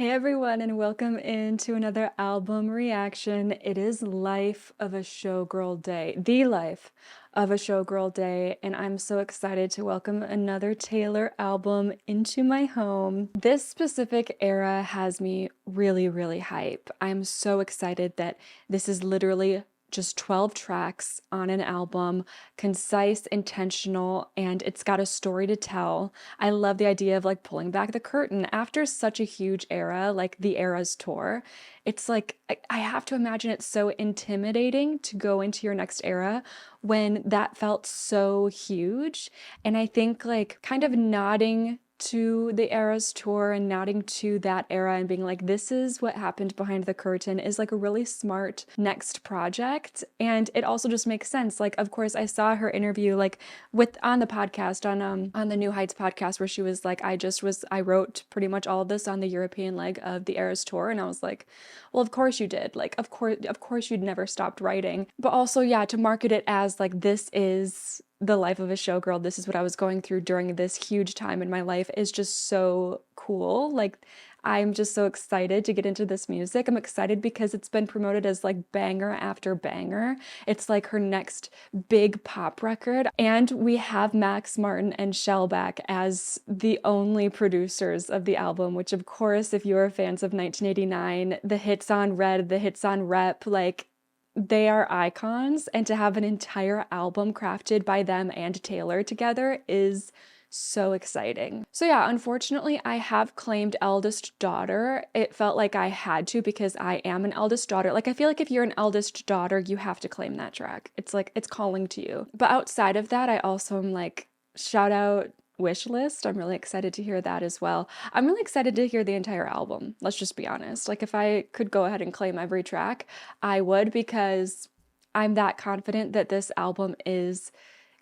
Hey everyone, and welcome into another album reaction. It is Life of a Showgirl Day, the Life of a Showgirl Day, and I'm so excited to welcome another Taylor album into my home. This specific era has me really hype. I'm so excited that this is literally just 12 tracks on an album, concise, intentional, and it's got a story to tell. I love the idea of like pulling back the curtain after such a huge era, like the Eras tour. It's like, I have to imagine it's so intimidating to go into your next era when that felt so huge. And I think like kind of nodding to the Eras tour and nodding to that era and being like, this is what happened behind the curtain is like a really smart next project. And it also just makes sense. Like, of course, I saw her interview like with on the podcast on the New Heights podcast where she was like, I wrote pretty much all of this on the European leg of the Eras tour. And I was like, well, of course you did. Like, of course you'd never stopped writing. But also, yeah, to market it as like this is the life of a showgirl, this is what I was going through during this huge time in my life is just so cool. Like, I'm just so excited to get into this music. I'm excited because it's been promoted as like banger after banger. It's like her next big pop record. And we have Max Martin and Shell back as the only producers of the album, which of course, if you're fans of 1989, the hits on Red, the hits on Rep, like they are icons, and to have an entire album crafted by them and Taylor together is so exciting. So yeah, unfortunately, I have claimed Eldest Daughter. It felt like I had to because I am an eldest daughter. Like, I feel like if you're an eldest daughter, you have to claim that track. It's like, it's calling to you. But outside of that, I also am like, shout out Wish List. I'm really excited to hear that as well. I'm really excited to hear the entire album. Let's just be honest. Like, if I could go ahead and claim every track, I would, because I'm that confident that this album is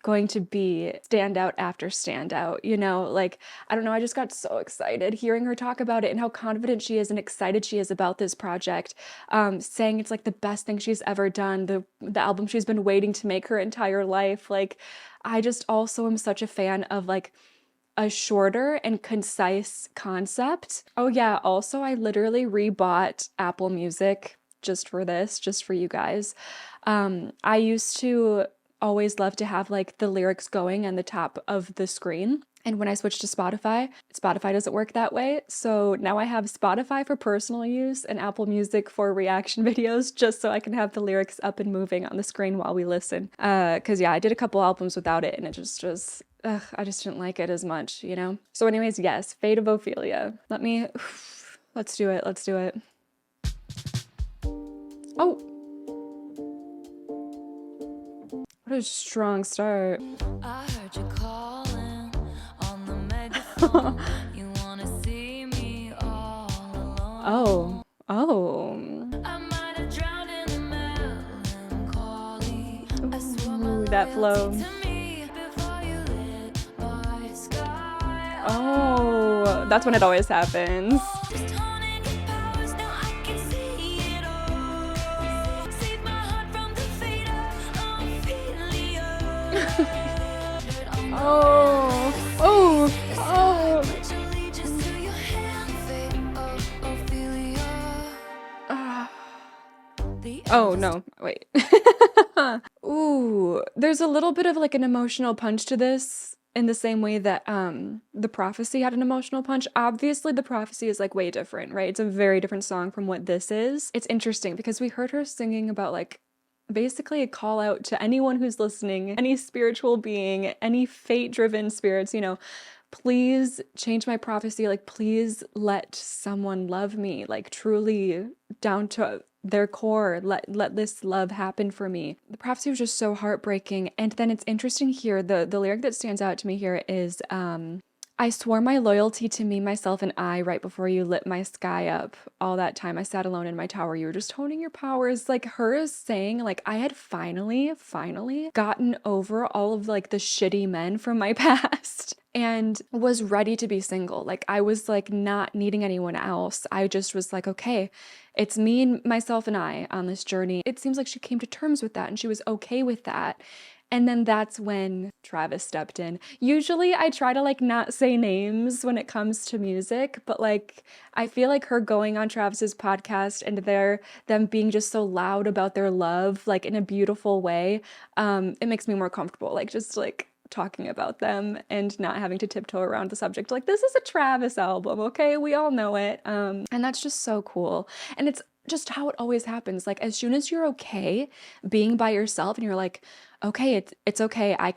going to be standout after standout, you know? Like, I don't know, I just got so excited hearing her talk about it and how confident she is and excited she is about this project, saying it's like the best thing she's ever done, the album she's been waiting to make her entire life. Like, I just also am such a fan of like a shorter and concise concept. Oh yeah, also I literally rebought Apple Music just for this, just for you guys. I used to always love to have like the lyrics going on the top of the screen. And when I switched to Spotify, Spotify doesn't work that way. So now I have Spotify for personal use and Apple Music for reaction videos, just so I can have the lyrics up and moving on the screen while we listen. Cause yeah, I did a couple albums without it and it just was, I just didn't like it as much, you know? So anyways, yes, Fate of Ophelia. Let's do it, let's do it. Oh, what a strong start. I heard you calling on the megaphone. You wanna see me all alone. Oh. I might have drowned in melancholy. I swore my Ooh, that flow. loyalty to me before you lit my sky. Oh, that's when it always happens. Just honing your powers, now I can see it all. Save my heart from the fate of Ophelia. Oh, oh, oh. Oh no, wait. Ooh, there's a little bit of like an emotional punch to this in the same way that The Prophecy had an emotional punch. Obviously, The Prophecy is like way different, right? It's a very different song from what this is. It's interesting because we heard her singing about like basically a call out to anyone who's listening, any spiritual being, any fate-driven spirits, you know, please change my prophecy. Like, please let someone love me, like truly down to their core. Let this love happen for me. The prophecy was just so heartbreaking. And then it's interesting here, the lyric that stands out to me here is I swore my loyalty to me, myself, and I right before you lit my sky up. All that time I sat alone in my tower. You were just honing your powers. Like, her saying, like, I had finally gotten over all of like the shitty men from my past and was ready to be single. Like, I was like not needing anyone else. I just was like, okay, it's me and myself and I on this journey. It seems like she came to terms with that and she was okay with that. And then that's when Travis stepped in. Usually I try to like not say names when it comes to music, but like I feel like her going on Travis's podcast and them being just so loud about their love, like in a beautiful way, it makes me more comfortable. Like just like talking about them and not having to tiptoe around the subject. Like this is a Travis album, okay? We all know it. And that's just so cool. And it's just how it always happens. Like as soon as you're okay being by yourself and you're like, okay, it's okay. I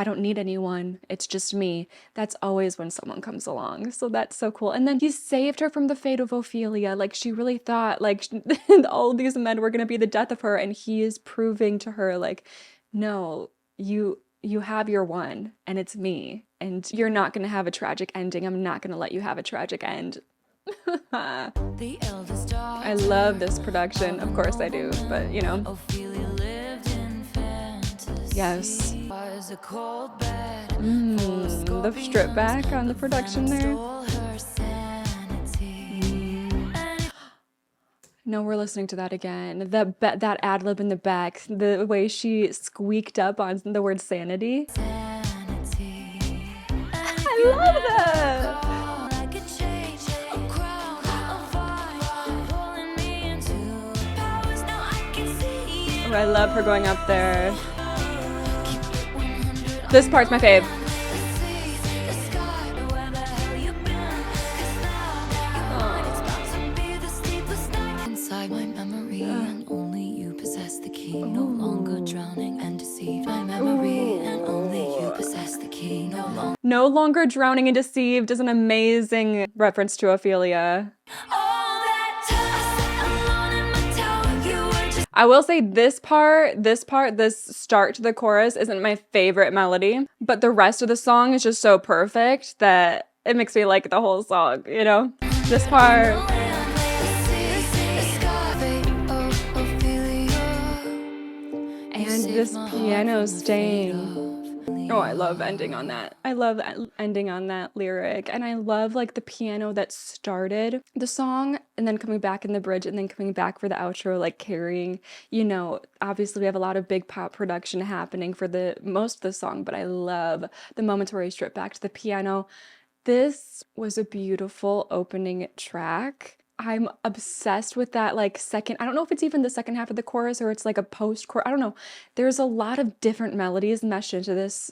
don't need anyone. It's just me. That's always when someone comes along. So that's so cool. And then he saved her from the fate of Ophelia. Like she really thought like all of these men were going to be the death of her, and he is proving to her like, no, you have your one, and it's me, and you're not going to have a tragic ending. I'm not going to let you have a tragic end. The eldest daughter I love this production. Of course I do, but you know. Ophelia lived in fantasy. Yes. Was a cold bed, The strip back on the production there. stole her sanity. No, we're listening to that again. That ad lib in the back, the way she squeaked up on the word sanity. Sanity. I love that. I could change a crown, a vibe, pulling me into powers. Now I can see it. Oh, I love her going up there. This part's my fave. Inside my memory, and only you possess the key. No longer drowning and deceived. My memory, and only you possess the key. No longer drowning and deceived is an amazing reference to Ophelia. I will say this start to the chorus isn't my favorite melody, but the rest of the song is just so perfect that it makes me like the whole song, you know? This part. And this piano stain. Oh, I love ending on that. I love ending on that lyric. And I love like the piano that started the song and then coming back in the bridge and then coming back for the outro, like carrying, you know, obviously we have a lot of big pop production happening for the most of the song, but I love the moments where we strip back to the piano. This was a beautiful opening track. I'm obsessed with that like second, I don't know if it's even the second half of the chorus or it's like a post-chorus, I don't know. There's a lot of different melodies meshed into this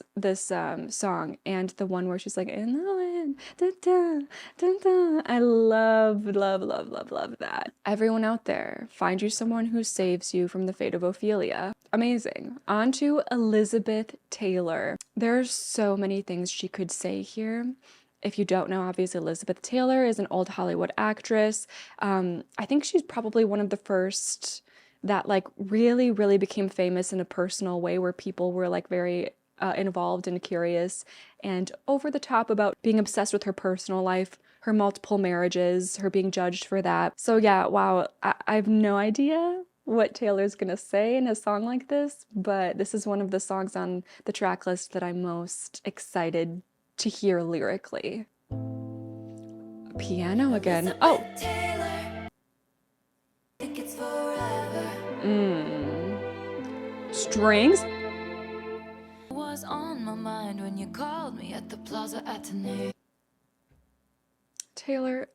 song, and the one where she's like, in the wind, da, da, da, da. I love that. Everyone out there, find you someone who saves you from the fate of Ophelia. Amazing. On to Elizabeth Taylor. There's so many things she could say here. If you don't know, obviously Elizabeth Taylor is an old Hollywood actress. I think she's probably one of the first that like really became famous in a personal way where people were like very involved and curious and over the top about being obsessed with her personal life, her multiple marriages, her being judged for that. So yeah, wow, I have no idea what Taylor's gonna say in a song like this, but this is one of the songs on the track list that I'm most excited to hear lyrically. Piano again. Oh. Strings. Was on my mind when you called me at the Plaza Atene. Taylor,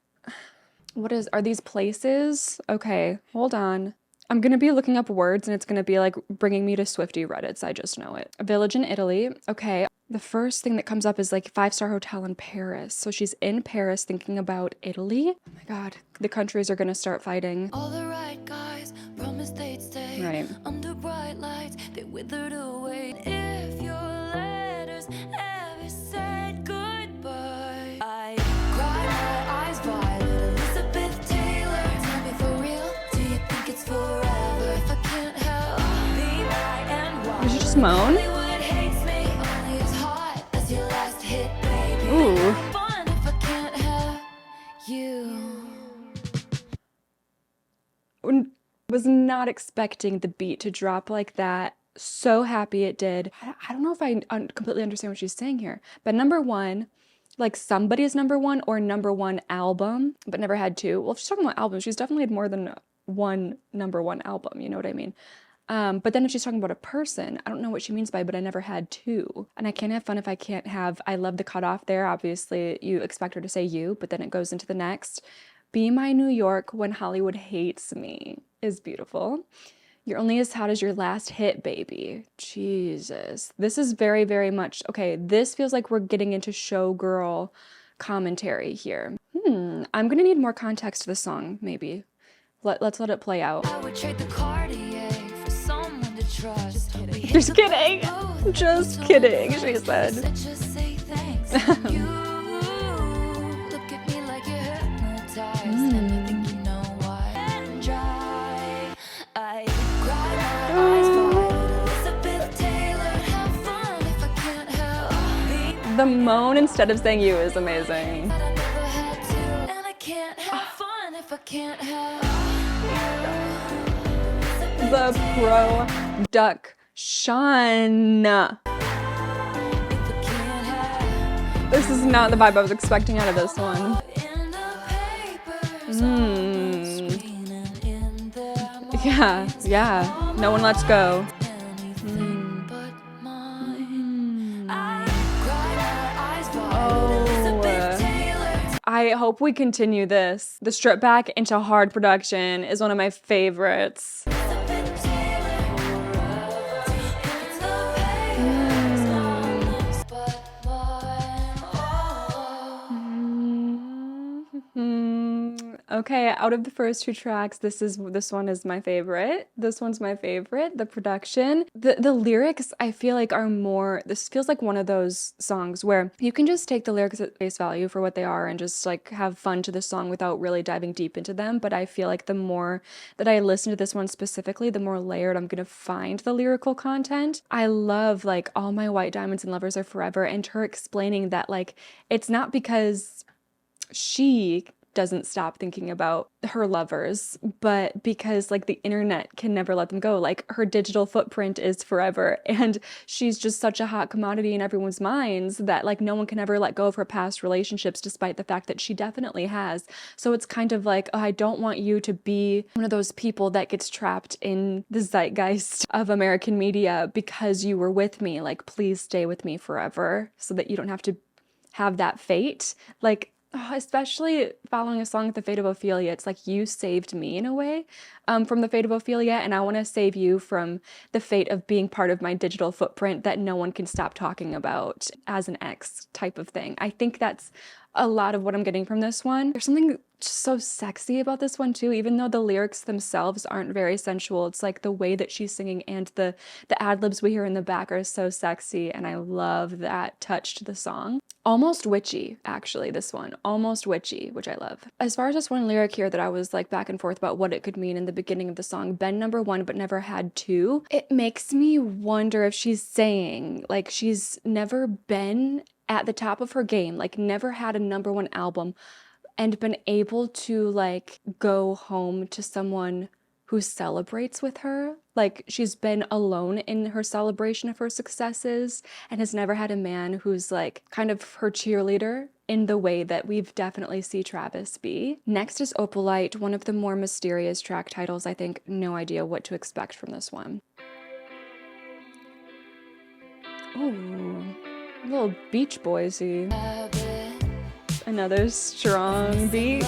are these places? Okay, hold on. I'm gonna be looking up words and it's gonna be like bringing me to Swiftie Reddits. I just know it. A village in Italy. Okay. The first thing that comes up is like 5-star hotel in Paris. So she's in Paris thinking about Italy. Oh my God, the countries are gonna start fighting. All the right guys promised they'd stay. Right. Under bright lights, they withered away. If your letters ever said goodbye, I cried my eyes violet. Elizabeth Taylor, tell me for real, do you think it's forever? If I can't help being high and wild, Did you just moan? Hollywood hates me, only as hot as your last hit, baby. Ooh. Fun if I can't have you. Was not expecting the beat to drop like that. So happy it did. I don't know if I completely understand what she's saying here, but number one, like somebody's number one or number one album, but never had two. Well, if she's talking about albums, she's definitely had more than one number one album. You know what I mean? But then if she's talking about a person, I don't know what she means by, but I never had two. And I can't have fun if I can't have, I love the cutoff there. Obviously, you expect her to say you, but then it goes into the next. Be my New York when Hollywood hates me is beautiful. You're only as hot as your last hit, baby. Jesus. This is very, very much, okay, this feels like we're getting into showgirl commentary here. I'm gonna need more context to the song, maybe. Let's let it play out. I would trade the Cartier for someone to trust. Just kidding. Just kidding, she said. Let's just say thanks. You look at me like you're hypnotized, and I think you know why. And dry, I cry my eyes wide. Elizabeth Taylor, have fun if I can't help. The moan instead of saying you is amazing. But I never had to, and I can't have fun if I can't help. The production. This is not the vibe I was expecting out of this one. Yeah. No one lets go. I hope we continue this. The strip back into hard production is one of my favorites. Okay, out of the first two tracks, this one is my favorite. This one's my favorite. The production, the lyrics, I feel like are more. This feels like one of those songs where you can just take the lyrics at face value for what they are and just like have fun to the song without really diving deep into them. But I feel like the more that I listen to this one specifically, the more layered I'm gonna find the lyrical content. I love like all my white diamonds and lovers are forever, and her explaining that like it's not because she doesn't stop thinking about her lovers, but because like the internet can never let them go. Like her digital footprint is forever, and she's just such a hot commodity in everyone's minds that like no one can ever let go of her past relationships, despite the fact that she definitely has. So it's kind of like, oh, I don't want you to be one of those people that gets trapped in the zeitgeist of American media because you were with me. Like, please stay with me forever so that you don't have to have that fate. Like, especially following a song like the Fate of Ophelia, it's like you saved me in a way from the Fate of Ophelia, and I want to save you from the fate of being part of my digital footprint that no one can stop talking about as an ex type of thing. I think that's a lot of what I'm getting from this one. There's something so sexy about this one too, even though the lyrics themselves aren't very sensual. It's like the way that she's singing and the ad-libs we hear in the back are so sexy, and I love that touch to the song. Almost witchy, actually, this one. Almost witchy, which I love. As far as this one lyric here that I was like back and forth about what it could mean in the beginning of the song, been number one but never had two, it makes me wonder if she's saying like she's never been at the top of her game, like never had a number one album and been able to like go home to someone who celebrates with her. Like she's been alone in her celebration of her successes and has never had a man who's like kind of her cheerleader in the way that we've definitely see Travis be. Next is Opalite, one of the more mysterious track titles. I think no idea what to expect from this one. Ooh, a little Beach Boys-y. Another strong beat.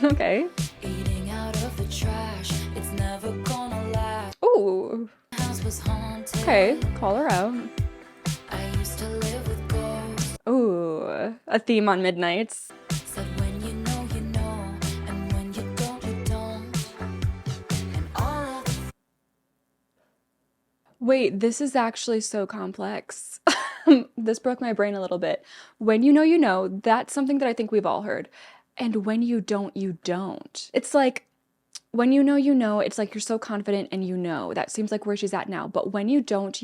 Okay. Eating out of the trash, it's never gonna last. Ooh. House was haunted. Okay, call her out. I used to live with ghosts. Ooh, a theme on Midnights. Said when you know, and when you don't, you don't. And all of Wait, this is actually so complex. This broke my brain a little bit. When you know, that's something that I think we've all heard. And when you don't, you don't. It's like, when you know, it's like you're so confident and you know. That seems like where she's at now. But when you don't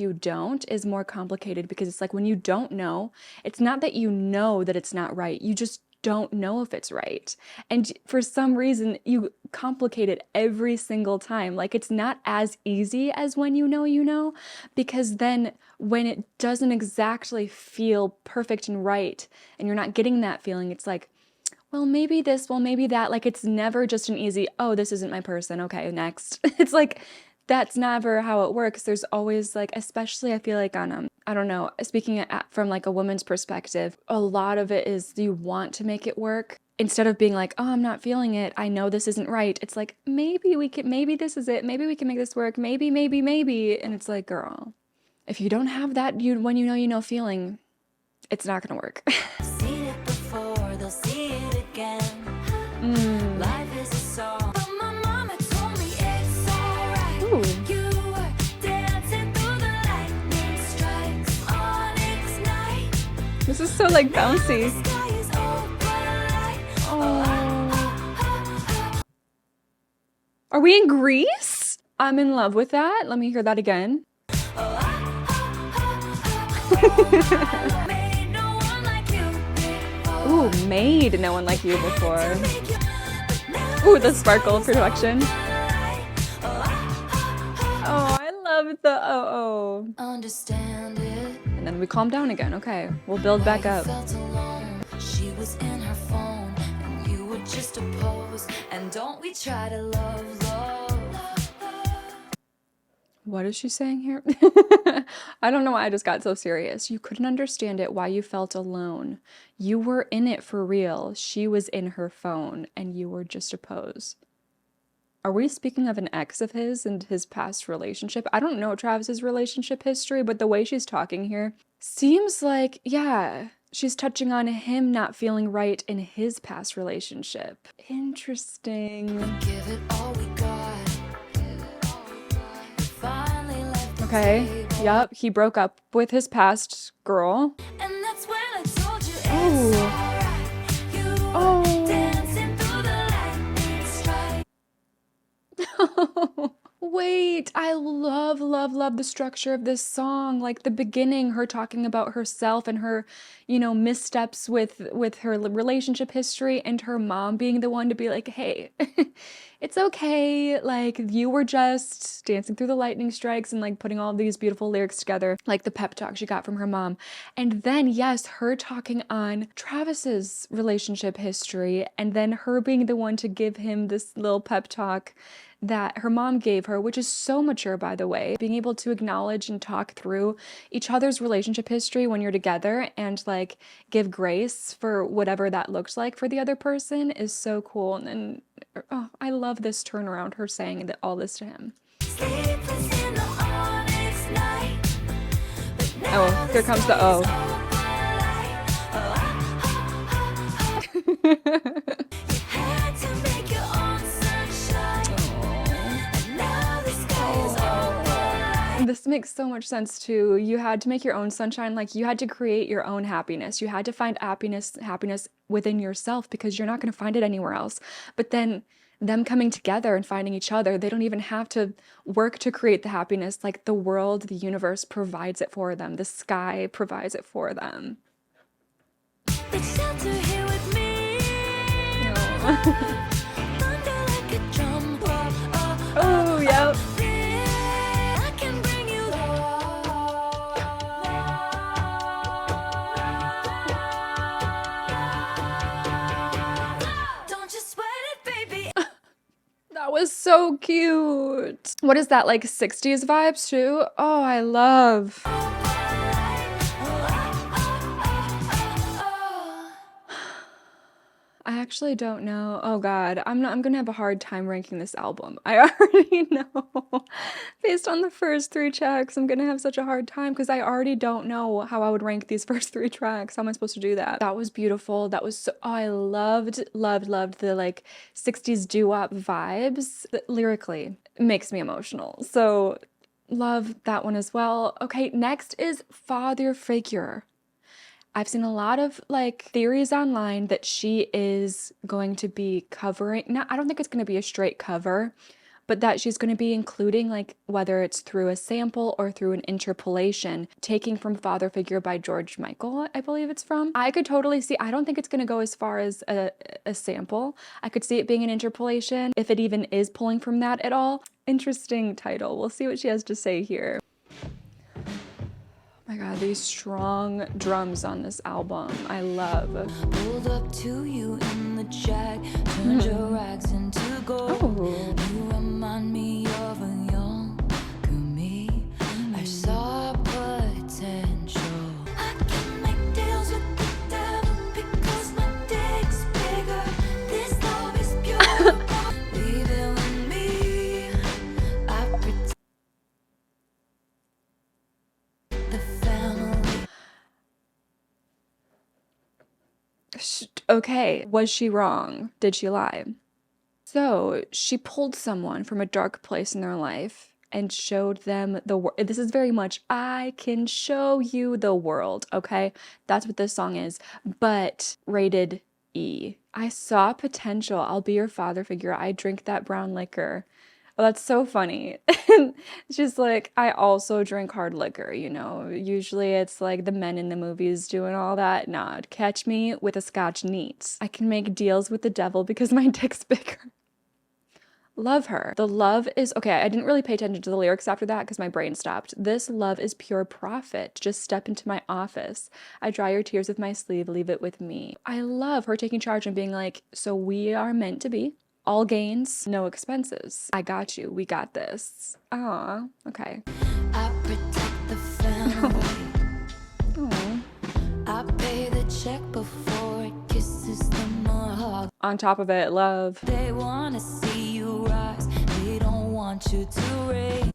is more complicated, because it's like when you don't know, it's not that you know that it's not right. You just don't know if it's right. And for some reason, you complicate it every single time. Like it's not as easy as when you know, because then when it doesn't exactly feel perfect and right, and you're not getting that feeling, it's like, well, maybe this, well, maybe that. Like, it's never just an easy, oh, this isn't my person. Okay, next. It's like, that's never how it works. There's always like, especially I feel like on, I don't know, speaking from like a woman's perspective, a lot of it is you want to make it work. Instead of being like, oh, I'm not feeling it. I know this isn't right. It's like, maybe we can, maybe this is it. Maybe we can make this work. Maybe, maybe, maybe. And it's like, girl, if you don't have that, when you know feeling, it's not gonna work. Seen it before, they'll see it again. Life is a song, but my mama told me it's alright. Ooh. You were dancing through the lightning strikes on its night. This is so like bouncy. The sky is opalite. Oh. Are we in Greece? I'm in love with that. Let me hear that again. Made no one like you before. Ooh, made no one like you before. Ooh, the sparkle production. Oh, I love the oh. Understand it. And then we calm down again. Okay, we'll build back up. Felt alone. She was in her phone, and you were just a pose. And don't we try to love. What is she saying here? I don't know why I just got so serious. You couldn't understand it, why you felt alone. You were in it for real. She was in her phone, and you were just a pose. Are we speaking of an ex of his and his past relationship? I don't know Travis's relationship history, but the way she's talking here seems like, yeah, she's touching on him not feeling right in his past relationship. Interesting. Give it all we got. Finally left. Okay, yep, he broke up with his past girl. And that's when I told you it's Oh. alright. You were Oh. dancing through the lightning strike. Wait, I love the structure of this song. Like the beginning, her talking about herself and her, missteps with her relationship history, and her mom being the one to be like, hey, it's okay. Like you were just dancing through the lightning strikes, and like putting all these beautiful lyrics together, like the pep talk she got from her mom. And then, yes, her talking on Travis's relationship history, and then her being the one to give him this little pep talk that her mom gave her, which is so mature, by the way. Being able to acknowledge and talk through each other's relationship history when you're together and like give grace for whatever that looks like for the other person is so cool. And oh, I love this turnaround, her saying that all this to him. Sleepless in the onyx night. But now Oh, here comes the O. you had to make your own sunshine. And now the sky is opalite. This makes so much sense too. You had to make your own sunshine, like you had to create your own happiness. You had to find happiness within yourself because you're not going to find it anywhere else. But then them coming together and finding each other, they don't even have to work to create the happiness. Like the world, the universe provides it for them. The sky provides it for them. It's shelter here with me. Thunder like a drum. Oh, yep. I can bring you love. Don't you sweat it, baby. That was so cute. What is that, like 60s vibes too? Oh, I love. I actually don't know. Oh God, I'm gonna have a hard time ranking this album. I already know. Based on the first 3 tracks, I'm gonna have such a hard time because I already don't know how I would rank these first 3 tracks. How am I supposed to do that? That was beautiful. That was so, oh, I loved the like 60s doo-wop vibes. Lyrically, it makes me emotional. So love that one as well. Okay, next is Father Figure. I've seen a lot of like theories online that she is going to be covering, no, I don't think it's going to be a straight cover, but that she's going to be including, like, whether it's through a sample or through an interpolation, taking from Father Figure by George Michael, I believe it's from. I could totally see, I don't think it's going to go as far as a sample. I could see it being an interpolation, if it even is pulling from that at all. Interesting title. We'll see what she has to say here. My God, these strong drums on this album, I love. Pulled up to you in the jack, turned your rags into gold. Oh. You remind me of a younger me. I saw potential. I can make deals with the devil because my dick's bigger. This love is pure. Leave it with me. I protect the family. Okay, was she wrong? Did she lie? So she pulled someone from a dark place in their life and showed them the world. This is very much, I can show you the world, okay? That's what this song is, but rated E. I saw potential. I'll be your father figure. I drink that brown liquor. Oh, that's so funny. She's like, I also drink hard liquor, you know. Usually it's like the men in the movies doing all that. Nah, catch me with a scotch neat. I can make deals with the devil because my dick's bigger. Love her. The love is, okay, I didn't really pay attention to the lyrics after that because my brain stopped. This love is pure profit. Just step into my office. I dry your tears with my sleeve, leave it with me. I love her taking charge and being like, so we are meant to be. All gains, no expenses. I got you. We got this. Aw, okay. I protect the family. Aw. I pay the check before it kisses the mahogany. On top of it, love. They wanna see you rise. They don't want you to raise.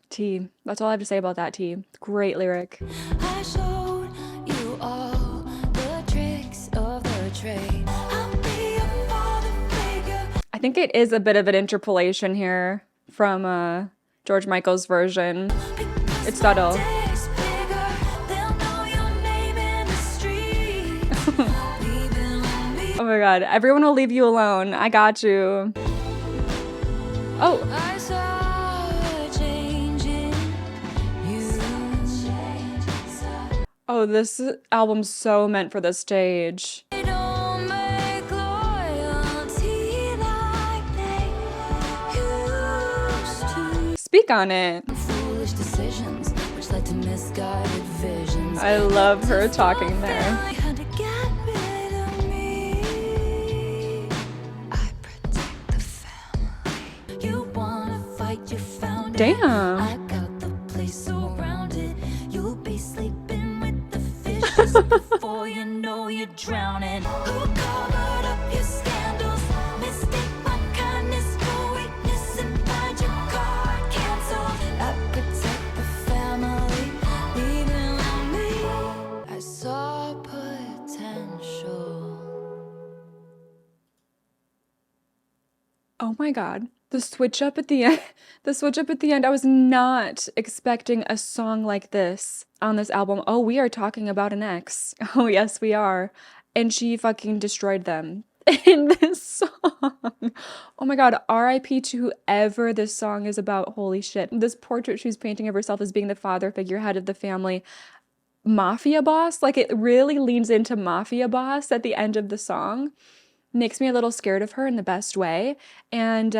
T. That's all I have to say about that, T. Great lyric. I showed you all the tricks of the trade. I'll be a father figure. I think it is a bit of an interpolation here from George Michael's version. It's subtle. Dick's bigger. They'll know your name in the street. Leaving with me. Oh my God, everyone will leave you alone. I got you. Oh, I saw a change in you. oh, this album's so meant for this stage. They don't make loyalty like they used to. Speak on it. Foolish decisions which led to misguided visions. I love her talking there. Had to get rid of me. I protect the family. You wanna fight, you found it. Damn. I got the place surrounded. You'll be sleeping with the fishes before you know you're drowning. Who covered up your scandals? Mistake my kindness for weakness and find your car canceled. I protect the family, leaving on me. I saw potential. Oh my God. The switch up at the end. The switch up at the end. I was not expecting a song like this on this album. Oh, we are talking about an ex. Oh, yes, we are. And she fucking destroyed them in this song. Oh my God. RIP to whoever this song is about. Holy shit. This portrait she's painting of herself as being the father figurehead of the family. Mafia boss. Like, it really leans into mafia boss at the end of the song. Makes me a little scared of her in the best way. And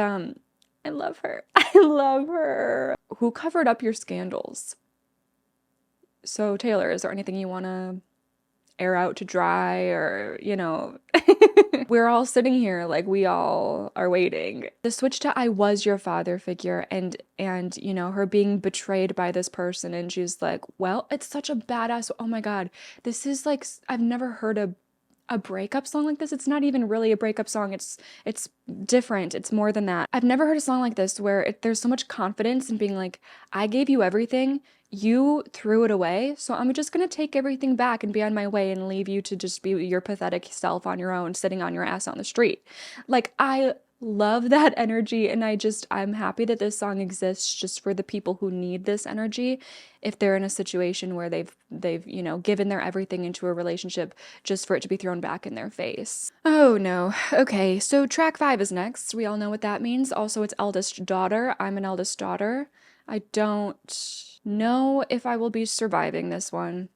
I love her. I love her. Who covered up your scandals? So, Taylor, is there anything you want to air out to dry, or, you know? We're all sitting here like we all are waiting. The switch to I was your father figure, and you know, her being betrayed by this person, and she's like, well, it's such a badass. Oh my God. This is like, I've never heard a breakup song like this. It's not even really a breakup song. It's different. It's more than that. I've never heard a song like this where there's so much confidence in being like, I gave you everything. You threw it away. So I'm just going to take everything back and be on my way and leave you to just be your pathetic self on your own, sitting on your ass on the street. Like, I love that energy, and I'm happy that this song exists just for the people who need this energy if they're in a situation where they've you know, given their everything into a relationship just for it to be thrown back in their face. Oh no. Okay, so track 5 is next. We all know what that means. Also, it's Eldest Daughter. I'm an eldest daughter. I don't know if I will be surviving this one.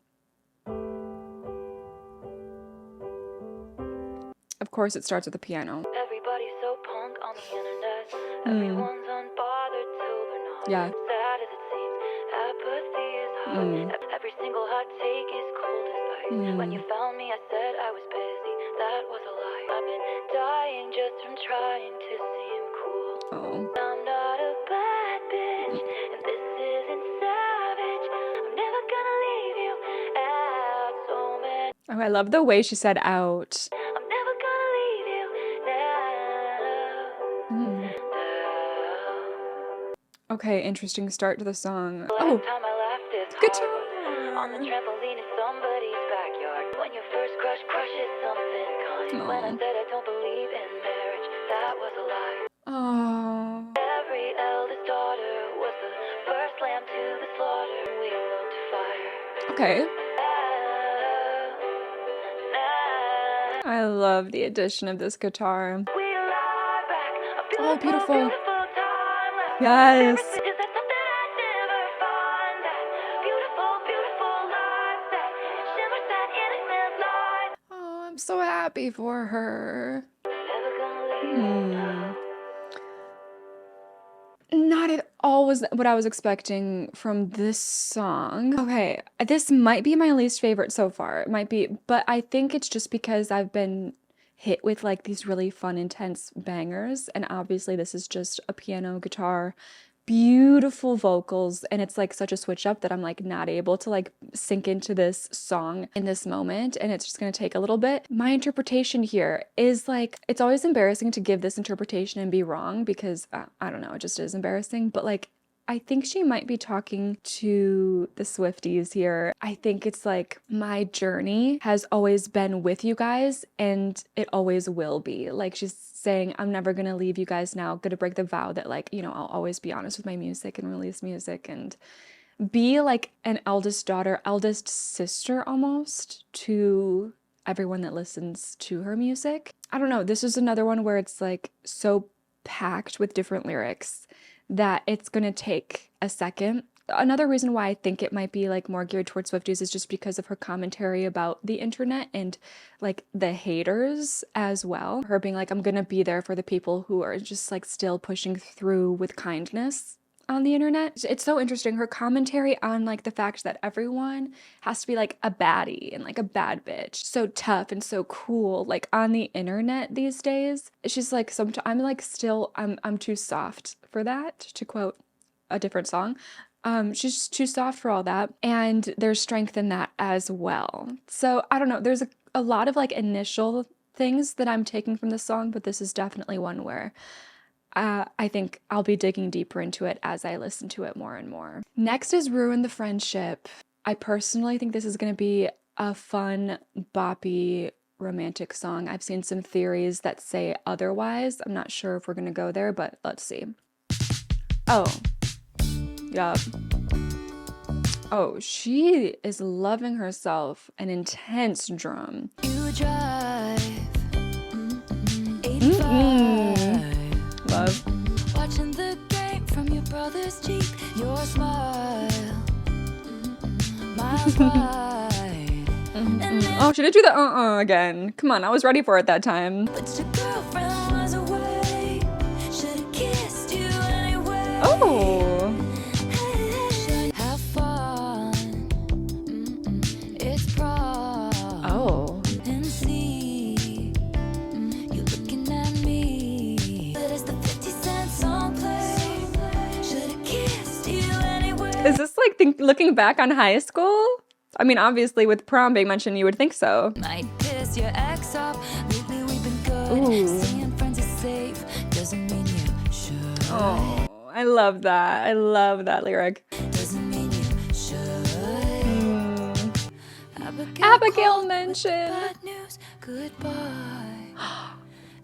Of course, it starts with the piano. Everybody's so punk on the internet. Everyone's unbothered till they're not. Yeah. Sad as it seems, apathy is Every single hot take is cold as ice. When you found me, I said I was busy. That was a lie. I've been dying just from trying to seem cool. Oh. I'm not a bad bitch, and this isn't savage. I'm never gonna leave you out so many. Oh, I love the way she said out. I'm never gonna leave you now. Okay, interesting start to the song. Last Oh, time I laughed this guitar. hard on the trampoline in somebody's backyard. When your first crush crushes something kind. When I said I don't believe in marriage, that was a lie. Oh. Every eldest daughter was the first lamb to the slaughter. We looked fire. Okay. I love the addition of this guitar. Oh, beautiful. Yes. Oh, I'm so happy for her. Not at all was what I was expecting from this song. Okay, this might be my least favorite so far. It might be, but I think it's just because I've been hit with like these really fun, intense bangers, and obviously this is just a piano, guitar, beautiful vocals, and it's like such a switch up that I'm like not able to like sink into this song in this moment, and it's just gonna take a little bit. My interpretation here is like, it's always embarrassing to give this interpretation and be wrong because I don't know, it just is embarrassing, but like I think she might be talking to the Swifties here. I think it's like, my journey has always been with you guys and it always will be. Like she's saying, I'm never gonna leave you guys now, gonna break the vow that like, you know, I'll always be honest with my music and release music and be like an eldest daughter, eldest sister almost to everyone that listens to her music. I don't know, this is another one where it's like so packed with different lyrics that it's gonna take a second. Another reason why I think it might be like more geared towards Swifties is just because of her commentary about the internet and like the haters as well. Her being like, I'm gonna be there for the people who are just like still pushing through with kindness on the internet. It's so interesting, her commentary on like the fact that everyone has to be like a baddie and like a bad bitch, so tough and so cool like on the internet these days. She's like, I'm like still I'm too soft for that, to quote a different song. She's just too soft for all that, and there's strength in that as well. So I don't know, there's a lot of like initial things that I'm taking from the song, but this is definitely one where I think I'll be digging deeper into it as I listen to it more and more. Next is Ruin the Friendship. I personally think this is going to be a fun, boppy, romantic song. I've seen some theories that say otherwise. I'm not sure if we're going to go there, but let's see. Oh, yup. Oh, she is loving herself an intense drum. You drive 85. Love. Watching the game from your brother's Jeep. Your smile miles wide. Oh, she did do the again. Come on, I was ready for it that time. But your girlfriend was away. Should've kissed you anyway. Oh. Have fun. It's prom. Oh. And see you looking at me. But as the 50 Cent song plays, should've kissed you anyway. Is this like looking back on high school? I mean, obviously with prom being mentioned, you would think so. Might piss your ex off. Lately we've been good. Ooh. Seeing friends is safe doesn't mean you should. Oh, I love that. I love that lyric. Doesn't mean you should. Abigail mentioned. Bad news, goodbye.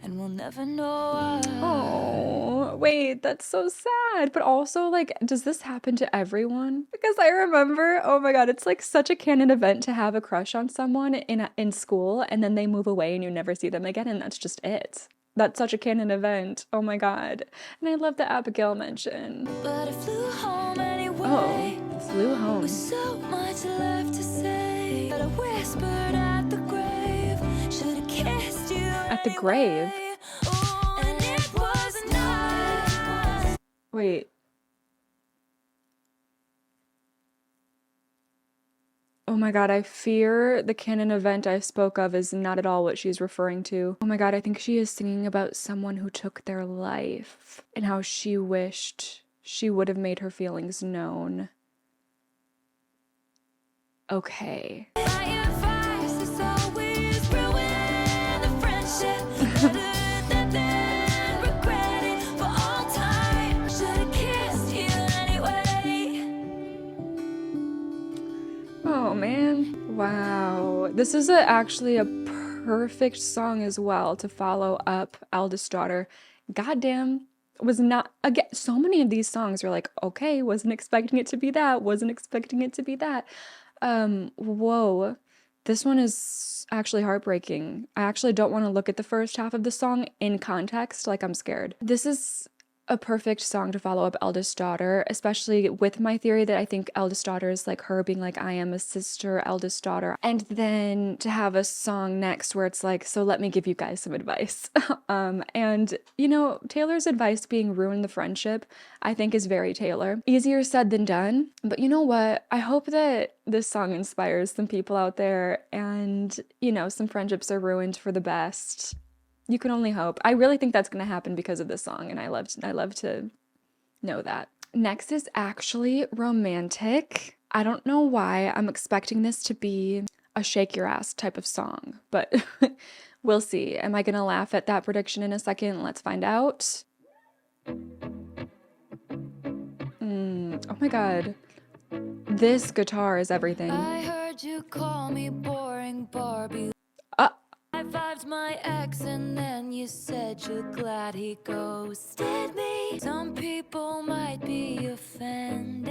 And we'll never know why. Oh, wait, that's so sad. But also, like, does this happen to everyone? Because I remember, oh my God, it's like such a canon event to have a crush on someone in school and then they move away and you never see them again and that's just it. That's such a canon event. Oh my God. And I love the Abigail mention. But I flew home anyway. Oh, flew home. With so much left to say. But I whispered at the grave. Should've kissed you At the grave? Oh, and it was nice. Wait. Oh my god, I fear the canon event I spoke of is not at all what she's referring to. Oh my god, I think she is singing about someone who took their life and how she wished she would have made her feelings known. Okay. Oh man. Wow. This is actually a perfect song as well to follow up Eldest Daughter. Goddamn. Was not, again, so many of these songs are like, okay, wasn't expecting it to be that, wasn't expecting it to be that. Whoa. This one is actually heartbreaking. I actually don't want to look at the first half of the song in context, like I'm scared. This is a perfect song to follow up Eldest Daughter, especially with my theory that I think Eldest Daughter is like her being like, I am a sister, eldest daughter. And then to have a song next where it's like, so let me give you guys some advice. And you know, Taylor's advice being ruin the friendship, I think is very Taylor. Easier said than done. But you know what? I hope that this song inspires some people out there and, you know, some friendships are ruined for the best. You can only hope. I really think that's going to happen because of this song, and I love to know that. Next is actually romantic. I don't know why I'm expecting this to be a shake your ass type of song, but we'll see. Am I going to laugh at that prediction in a second? Let's find out. Oh my god. This guitar is everything. I heard you call me boring Barbie. I vibed my ex and then you said you're glad he ghosted me. Some people might be offended.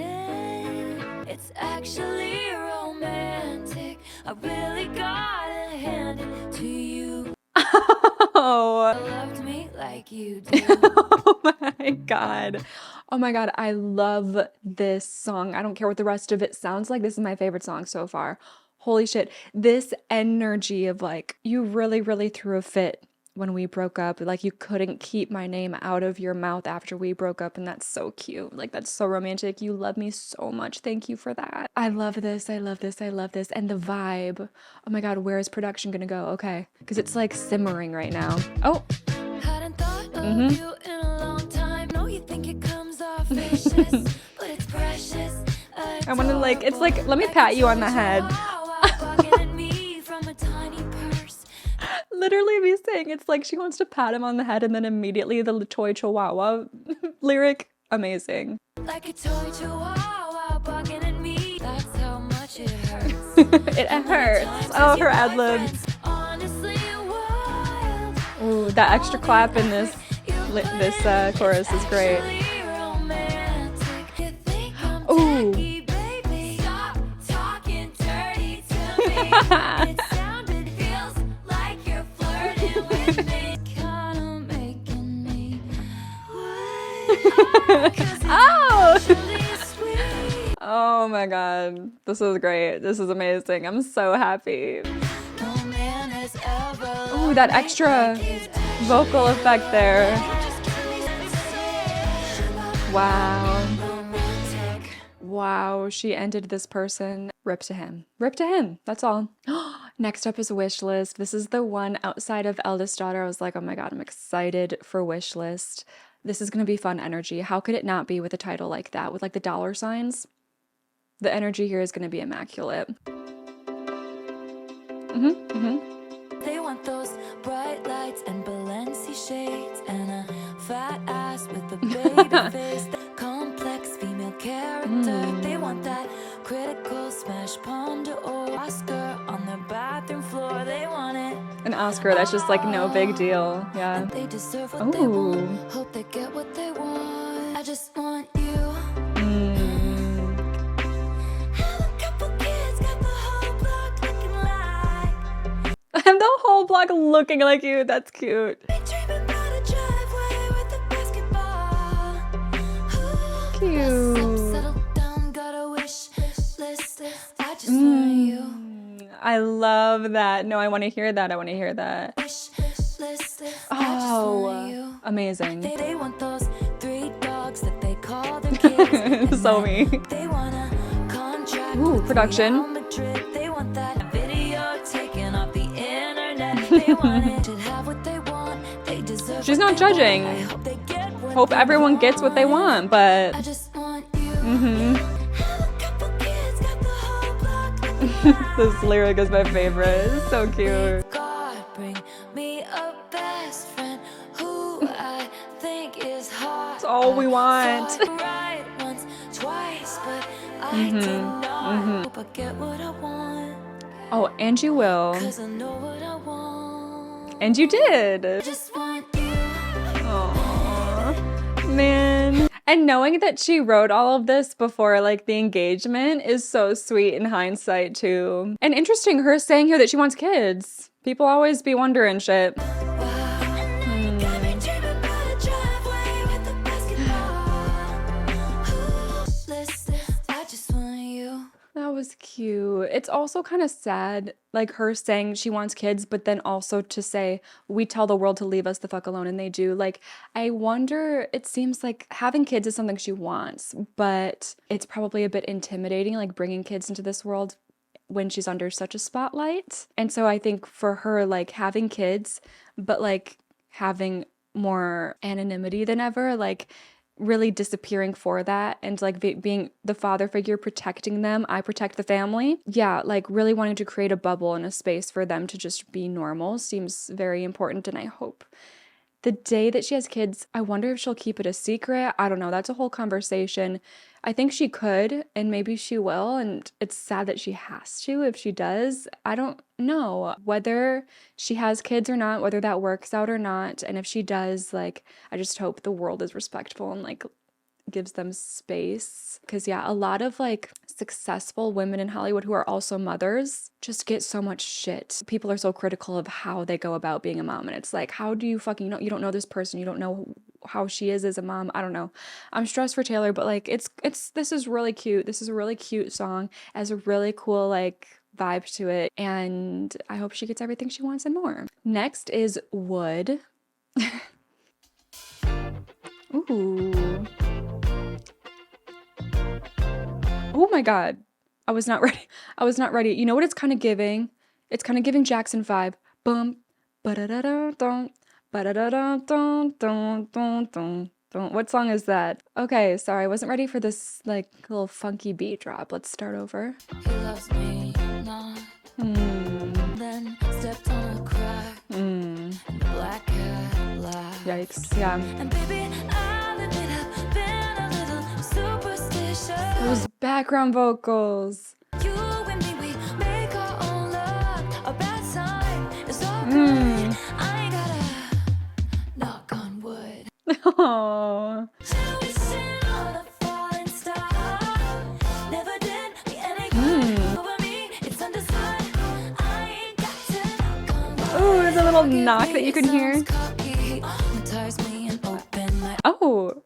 It's actually romantic. I really gotta hand it to you. Oh. You loved me like you do. Oh my god. Oh my god, I love this song. I don't care what the rest of it sounds like. This is my favorite song so far. Holy shit. This energy of like, you really, really threw a fit when we broke up. Like, you couldn't keep my name out of your mouth after we broke up, and that's so cute. Like, that's so romantic. You love me so much. Thank you for that. I love this. I love this. I love this. And the vibe. Oh my god, where is production gonna go? Okay. Because it's like simmering right now. Oh. Hadn't thought of you in a long time. No, you think it comes off vicious, but it's precious. I want to like, it's like, let me pat you on the head. Literally me saying it's like she wants to pat him on the head and then immediately the toy chihuahua lyric. Amazing. Like a toy chihuahua barking at me. That's how much it hurts. It hurts. Oh, her ad lib. Ooh, that extra clap in this chorus is great. Ooh. Oh! Oh my god. This is great. This is amazing. I'm so happy. Ooh, that extra vocal effect there. Wow. Wow, she ended this person. Rip to him. Rip to him. That's all. Next up is Wishlist. This is the one outside of Eldest Daughter. I was like, oh my god, I'm excited for Wishlist. This is going to be fun energy. How could it not be with a title like that? With like the dollar signs? The energy here is going to be immaculate. They want those bright lights and Balenci shades and a fat ass with a baby face. Complex female character. They want that critical smash palm to Oscar on their bathroom floor. They want it. An Oscar, that's just like no big deal. Yeah. And they deserve what they want. Hope they get what they want. I just want you. Have a couple kids, got the whole block looking like. And the whole block looking like you. That's cute. Dreaming about a driveway with a basketball. Cute. Settle down, got a wish list. I just want you. I love that. No, I want to hear that. I want to hear that. Oh, amazing. They want those 3 dogs that they call their kids. So me. They want a contract. Ooh, production. Madrid. they wanted. Should have what they want. They deserve She's what not they want. judging. I hope they get what Hope they everyone gets what they want, but I just want you. mm-hmm. Have a couple kids, got the whole block looking at. This lyric is my favorite. It's so cute. God, bring me a best friend who I think is hot. It's all we want. I thought right once, twice, but I did not. Hope I get what I want, Oh, and you will. 'cause I know what I want. And you did. I just want you. Aww, man. And knowing that she wrote all of this before like the engagement is so sweet in hindsight too. And interesting, her saying here that she wants kids. People always be wondering shit. And now you got me dreaming about a driveway with a basketball. Listen, I just want you. That was cute. It's also kind of sad, like her saying she wants kids, but then also to say, we tell the world to leave us the fuck alone, and they do. Like, I wonder, it seems like having kids is something she wants, but it's probably a bit intimidating, like bringing kids into this world when she's under such a spotlight. And so I think for her, like having kids, but like having more anonymity than ever, like really disappearing for that and like being the father figure protecting them. I protect the family. Yeah, like really wanting to create a bubble and a space for them to just be normal seems very important. And I hope the day that she has kids, I wonder if she'll keep it a secret. I don't know. That's a whole conversation. I think she could, and maybe she will. And it's sad that she has to if she does. I don't know whether she has kids or not, whether that works out or not. And if she does, like, I just hope the world is respectful and like gives them space. Because yeah, a lot of like successful women in Hollywood who are also mothers just get so much shit. People are so critical of how they go about being a mom, and it's like, how do you fucking know? You don't know this person, you don't know how she is as a mom. I don't know. I'm stressed for Taylor, but like it's this is really cute. This is a really cute song. It has a really cool like vibe to it, and I hope she gets everything she wants and more. Next is Wood. Ooh. Oh my God. I was not ready. I was not ready. You know what it's kind of giving? It's kind of giving Jackson 5. Bum. Ba-da-da-da-dum. Ba-da-da-da-dum-dum-dum-dum-dum. What song is that? Okay, sorry. I wasn't ready for this like little funky beat drop. Let's start over. He loves me not. Then stepped on a crack. And the black cat laughed. Yikes. Yeah. And baby, I'll admit I've been a little superstitious. Those background vocals. You and me, we make our own luck. A bad sign is all good. I ain't gotta knock on wood. Oh. Wishing on a falling star. Never did me any good. Over me, it's understood. I ain't got to knock on wood. Oh, there's a little knock that you can hear. Hypnotize me and open my Oh,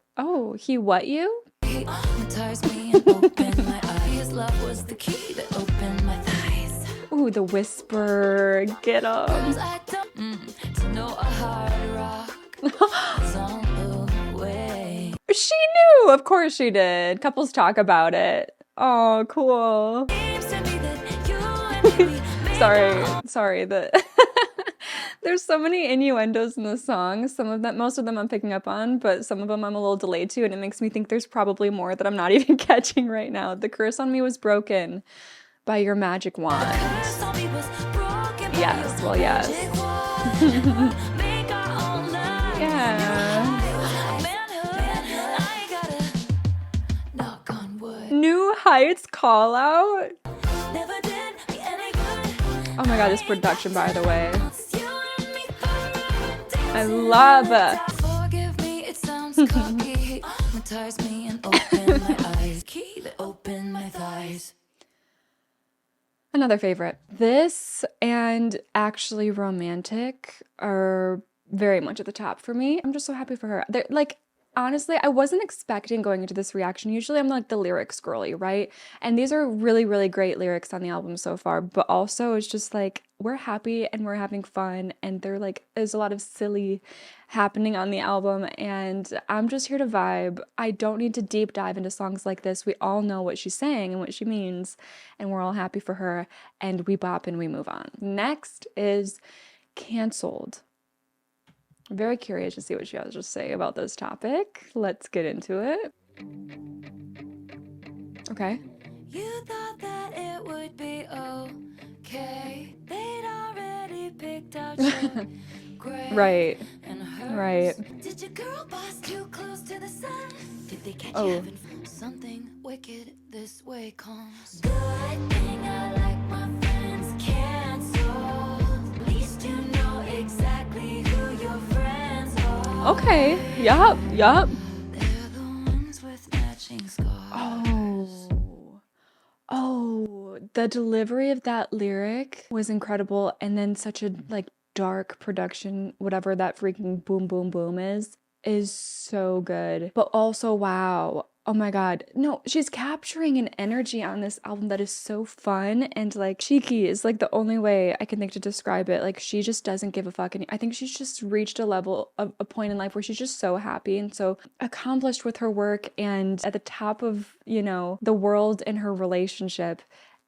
he what you? hypnotize me and open my eyes. His love was the key that opened my thighs. Ooh, the whisper. Get up. I don't to know a hard rock. It's on the way. She knew. Of course she did. Couples talk about it. Oh, cool. Seems to me that you and me make Sorry that there's so many innuendos in the song. Most of them I'm picking up on, but some of them I'm a little delayed to, and it makes me think there's probably more that I'm not even catching right now. The curse on me was broken by your magic wand. curse on me was broken by Yes, your well, yes. magic wand. Make our own lives. Yeah. Manhood, I ain't gotta knock on wood. New Heights call out. Never did me any good. Oh my God, this production, by the way. It's you and me forever. I love it. Forgive me, it sounds cocky. Hypnotize me and open my eyes. Key that open my thighs. Another favorite. This and Actually Romantic are very much at the top for me. I'm just so happy for her. They're like, honestly, I wasn't expecting going into this reaction. Usually I'm like the lyrics girly, right? And these are really, really great lyrics on the album so far, but also it's just like, we're happy and we're having fun, and they're like, there's a lot of silly happening on the album, and I'm just here to vibe. I don't need to deep dive into songs like this. We all know what she's saying and what she means, and we're all happy for her, and we bop and we move on. Next is canceled. I'm very curious to see what she has to say about this topic. Let's get into it. Okay. You thought that it would be okay. They'd already picked out your grave Right. and hers. Right. Did your girl boss too close to the sun? Did they catch you Oh. having something wicked this way comes? Good thing I like my friends canceled. At least you know exactly who your friends are. Okay. Yup. They're the ones with matching scars. Oh, the delivery of that lyric was incredible. And then such a like dark production, whatever that freaking boom, boom, boom is so good. But also, wow. Oh my God. No, she's capturing an energy on this album that is so fun and like cheeky is like the only way I can think to describe it. Like she just doesn't give a fuck. I think she's just reached a level of a point in life where she's just so happy and so accomplished with her work and at the top of, you know, the world in her relationship.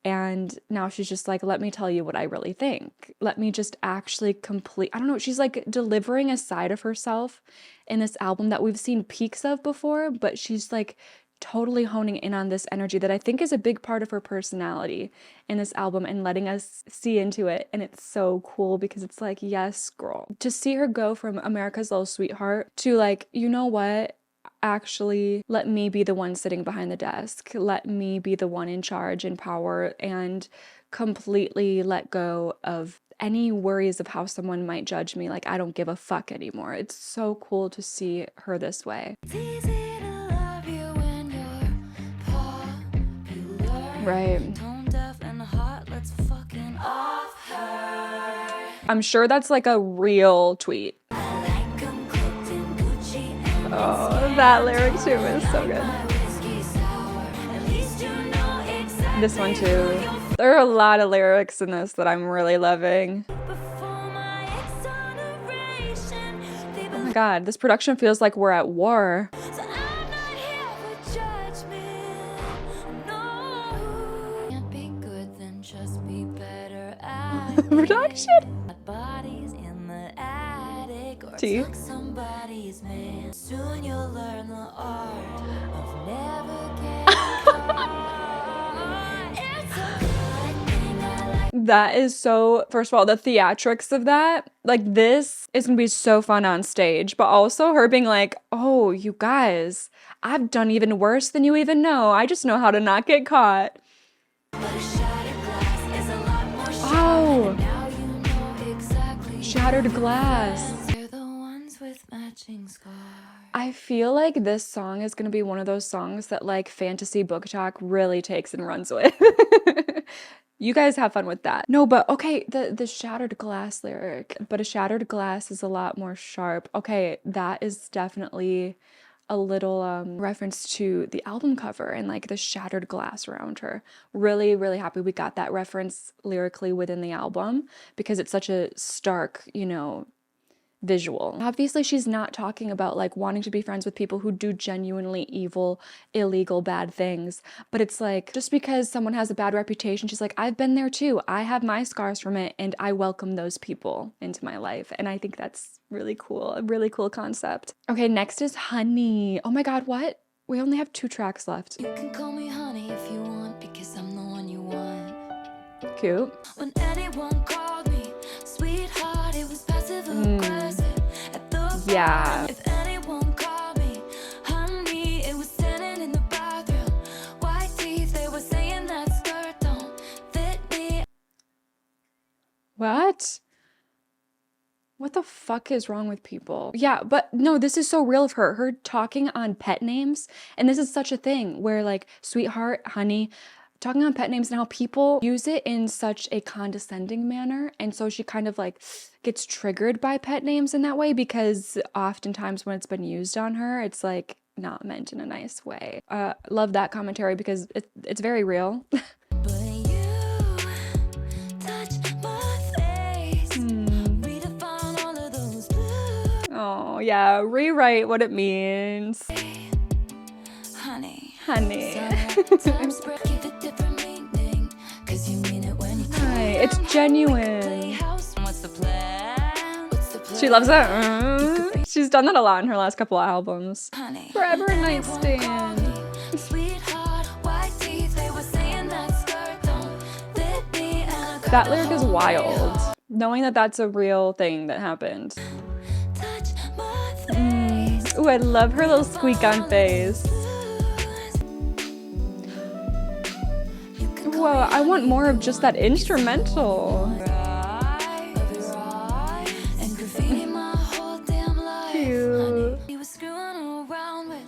And now she's just like, let me tell you what I really think. Let me just actually I don't know, she's like delivering a side of herself in this album that we've seen peaks of before, but she's like totally honing in on this energy that I think is a big part of her personality in this album and letting us see into it. And it's so cool because it's like, yes, girl. To see her go from America's Little Sweetheart to like, you know what? Actually, let me be the one sitting behind the desk. Let me be the one in charge and power and completely let go of any worries of how someone might judge me. Like, I don't give a fuck anymore. It's so cool to see her this way. It's easy to love you when you're popular. Right. Tone deaf and hot, let's fucking off her. I'm sure that's like a real tweet. I like 'em cooked in Gucci and Oh, that lyric too is so good. my whiskey sour. At least you know exactly This one too. There are a lot of lyrics in this that I'm really loving. before my exoneration. Oh my God, this production feels like we're at war. So I'm not here for judgment. No. Can't be good, then just be better at it. Production. Hot bodies in the attic or Tea. tuck somebody's man. Soon you'll learn the art of never getting caught. It's a good thing I like. That is so, first of all, the theatrics of that, like this is gonna be so fun on stage, but also her being like, oh, you guys, I've done even worse than you even know. I just know how to not get caught. But a shattered glass is a lot more Oh, now you know exactly. shattered glass. They're the ones with matching scars. I feel like this song is gonna be one of those songs that like Fantasy Book Talk really takes and runs with. You guys have fun with that. No, but okay, the shattered glass lyric, but a shattered glass is a lot more sharp. Okay, that is definitely a little reference to the album cover and like the shattered glass around her. Really, really happy we got that reference lyrically within the album because it's such a stark, you know, visual. Obviously, she's not talking about like wanting to be friends with people who do genuinely evil, illegal, bad things. But it's like just because someone has a bad reputation, she's like, I've been there too. I have my scars from it and I welcome those people into my life. And I think that's really cool. A really cool concept. Okay, next is Honey. Oh my God, what? We only have 2 tracks left. You can call me honey if you want, because I'm the one you want. Cute. When anyone called me sweetheart, it was passive aggressive. At the Yeah. If anyone called me honey, it was standing in the bathroom. White teeth, they were saying that skirt don't fit me. What? What the fuck is wrong with people? Yeah, but no, this is so real of her. Her talking on pet names. And this is such a thing where like sweetheart, honey, talking on pet names and how people use it in such a condescending manner. And so she kind of like gets triggered by pet names in that way because oftentimes when it's been used on her, it's like not meant in a nice way. Love that commentary because it's very real. But you touch my face. Redefine all of those blues. Oh yeah, rewrite what it means. Honey. Honey. Sometimes spread, give it different meaning. 'Cause you mean it when you Hi, it's genuine. Playhouse. What's the plan? She loves it. She's done that a lot in her last couple of albums. Honey, Forever a and they won't call nightstand. me sweetheart, white teeth, they were saying that skirt don't fit me, and I That gotta lyric is hold wild. you. Knowing that that's a real thing that happened. Touch my face. Ooh, I love her little squeak on face. Whoa, I want more of just that instrumental. And graffiti my whole damn life. Cute. Honey, he was screwing around with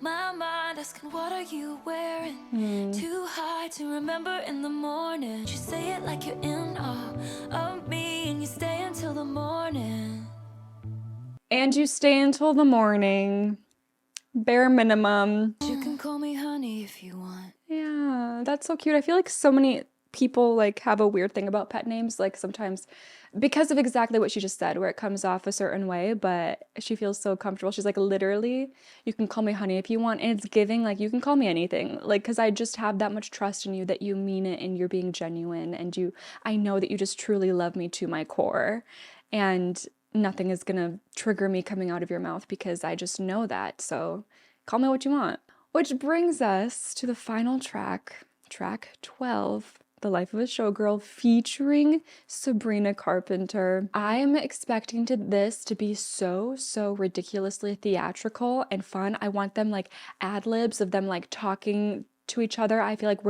my mind, asking what are you wearing? Too high to remember in the morning. You say it like you're in awe of me, and you stay until the morning. And you stay until the morning. Bare minimum. You can call me honey if you want. Yeah, that's so cute. I feel like so many people like have a weird thing about pet names, like sometimes because of exactly what she just said, where it comes off a certain way, but she feels so comfortable. She's like, literally, you can call me honey if you want, and it's giving like you can call me anything, like because I just have that much trust in you that you mean it and you're being genuine, and I know that you just truly love me to my core, and nothing is gonna trigger me coming out of your mouth because I just know that. So call me what you want. Which brings us to the final track, track 12, The Life of a Showgirl, featuring Sabrina Carpenter. I am expecting this to be so ridiculously theatrical and fun. I want them like ad-libs of them like talking to each other. I feel like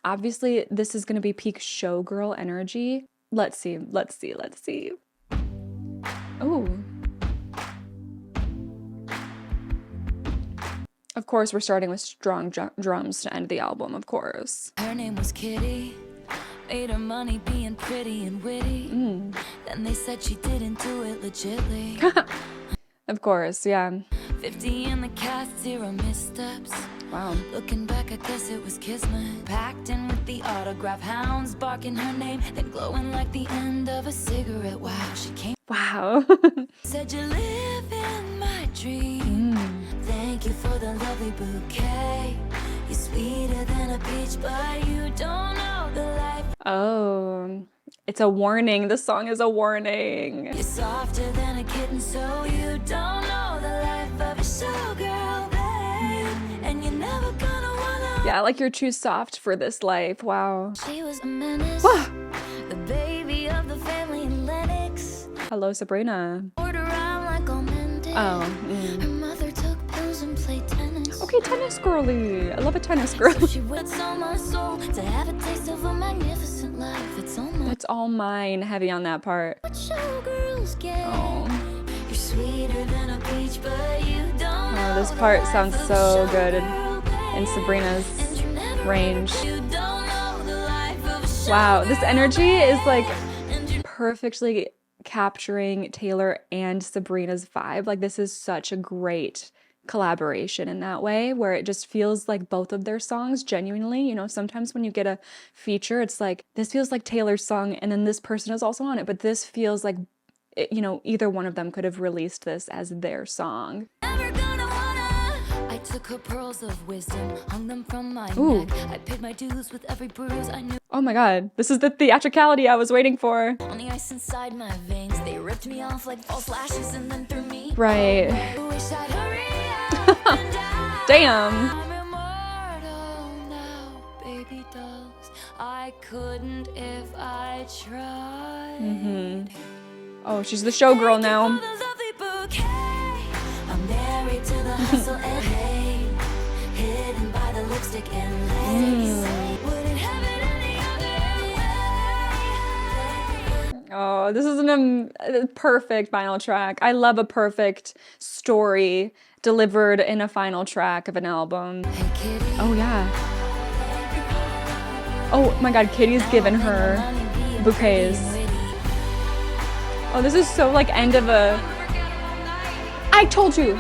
obviously this is gonna be peak Showgirl energy. Let's see. Oh. Of course, we're starting with strong drums to end the album, of course. Her name was Kitty, made her money being pretty and witty. Then they said she didn't do it legitly. Of course, yeah. 50 in the cast, 0 missteps. Wow. Looking back, I guess it was kismet. Packed in with the autograph hounds, barking her name, then glowing like the end of a cigarette. Wow, she came. Wow. Said you live in my dream. Thank you for the lovely bouquet. You're sweeter than a peach, but you don't know the life. Oh, it's a warning. The song is a warning. You're softer than a kitten, so you don't know the life of a showgirl, babe. And you're never gonna wanna. Yeah, like you're too soft for this life. Wow. She was a menace, Wah! the baby of the family in Lennox. Hello, Sabrina. Order around like all men did. Oh. Her mother took pills and played tennis. Okay, tennis girly. I love a tennis girl. So she waits on my soul to have a taste of a magnificent life. It's all mine. It's all mine. Heavy on that part. What showgirls get. Oh. You're sweeter than a peach, but you don't know This the part life sounds of a so good showgirl, in babe. Sabrina's And you never range. you don't know the life of a Wow, this showgirl, energy is like and you perfectly capturing Taylor and Sabrina's vibe. Like this is such a great collaboration in that way, where it just feels like both of their songs genuinely, sometimes when you get a feature, it's like this feels like Taylor's song and then this person is also on it, but this feels like either one of them could have released this as their song. never gonna wanna. I took her pearls of wisdom, hung them from my Ooh. neck. I paid my dues with every bruise I knew. Oh my god, this is the theatricality I was waiting for. On the ice inside my veins, they ripped me off like false lashes and then threw me. Right. I wish I'd hurry up and die. Damn. I'm immortal now, baby dolls. I couldn't if I tried. Oh, she's the showgirl now. For the lovely bouquet. I'm married to the hustle and hate, hidden by the lipstick and lace. Wouldn't have it any other way. Oh, this is a perfect final track. I love a perfect story delivered in a final track of an album. Hey kitty, Oh yeah. Oh my god, Kitty's given her bouquets. Oh, this is so like end of a... I told you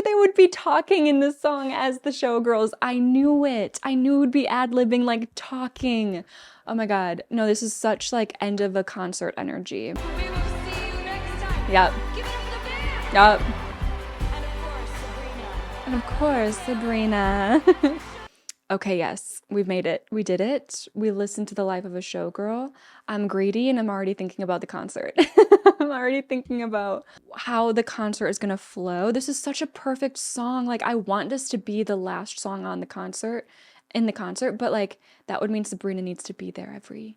they would be talking in this song as the showgirls. I knew it. I knew it would be ad-libbing, like talking. Oh my god. No, this is such like end of a concert energy. Yep. Yep. And of course, Sabrina. Okay, yes, we've made it. We did it. We listened to The Life of a Showgirl. I'm greedy and I'm already thinking about the concert. I'm already thinking about how the concert is gonna flow. This is such a perfect song. Like, I want this to be the last song on the concert, in the concert, but like that would mean Sabrina needs to be there every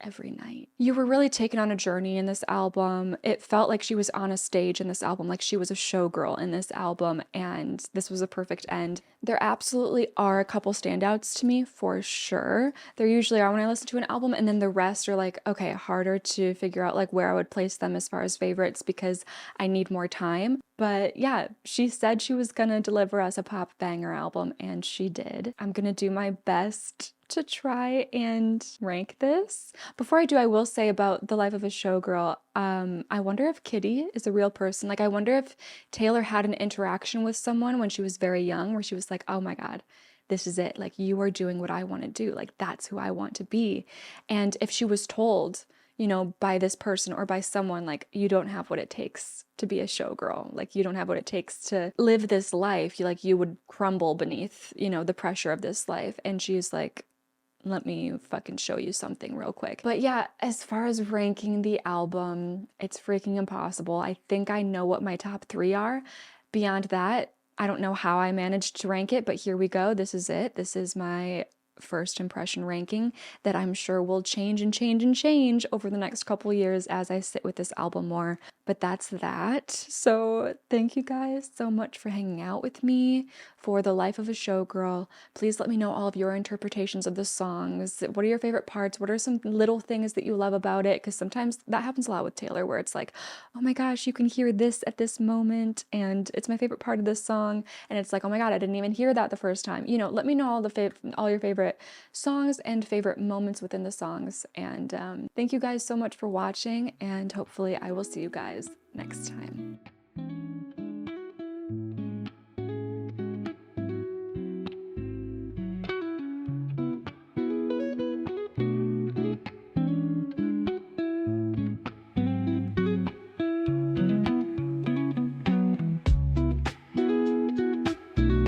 night. You were really taken on a journey in this album. It felt like she was on a stage in this album, like she was a showgirl in this album, and this was a perfect end. There absolutely are a couple standouts to me for sure. There usually are when I listen to an album, and then the rest are like, okay, harder to figure out like where I would place them as far as favorites because I need more time. But yeah, she said she was gonna deliver us a pop banger album, and she did. I'm gonna do my best to try and rank this. Before I do, I will say about The Life of a Showgirl, I wonder if Kitty is a real person. Like, I wonder if Taylor had an interaction with someone when she was very young where she was like, oh my God, this is it. Like, you are doing what I want to do. Like, that's who I want to be. And if she was told, you know, by this person or by someone, like, you don't have what it takes to be a showgirl. Like, you don't have what it takes to live this life. You would crumble beneath, you know, the pressure of this life. And she's like, let me fucking show you something real quick. But yeah, as far as ranking the album, it's freaking impossible. I think I know what my top 3 are. Beyond that, I don't know how I managed to rank it, but here we go. This is it. This is my first impression ranking that I'm sure will change and change and change over the next couple years as I sit with this album more. But that's that. So thank you guys so much for hanging out with me for The Life of a Showgirl. Please let me know all of your interpretations of the songs. What are your favorite parts? What are some little things that you love about it? Because sometimes that happens a lot with Taylor where it's like, oh my gosh, you can hear this at this moment and it's my favorite part of this song. And it's like, oh my God, I didn't even hear that the first time. You know, let me know all your favorite songs and favorite moments within the songs. And thank you guys so much for watching, and hopefully I will see you guys next time.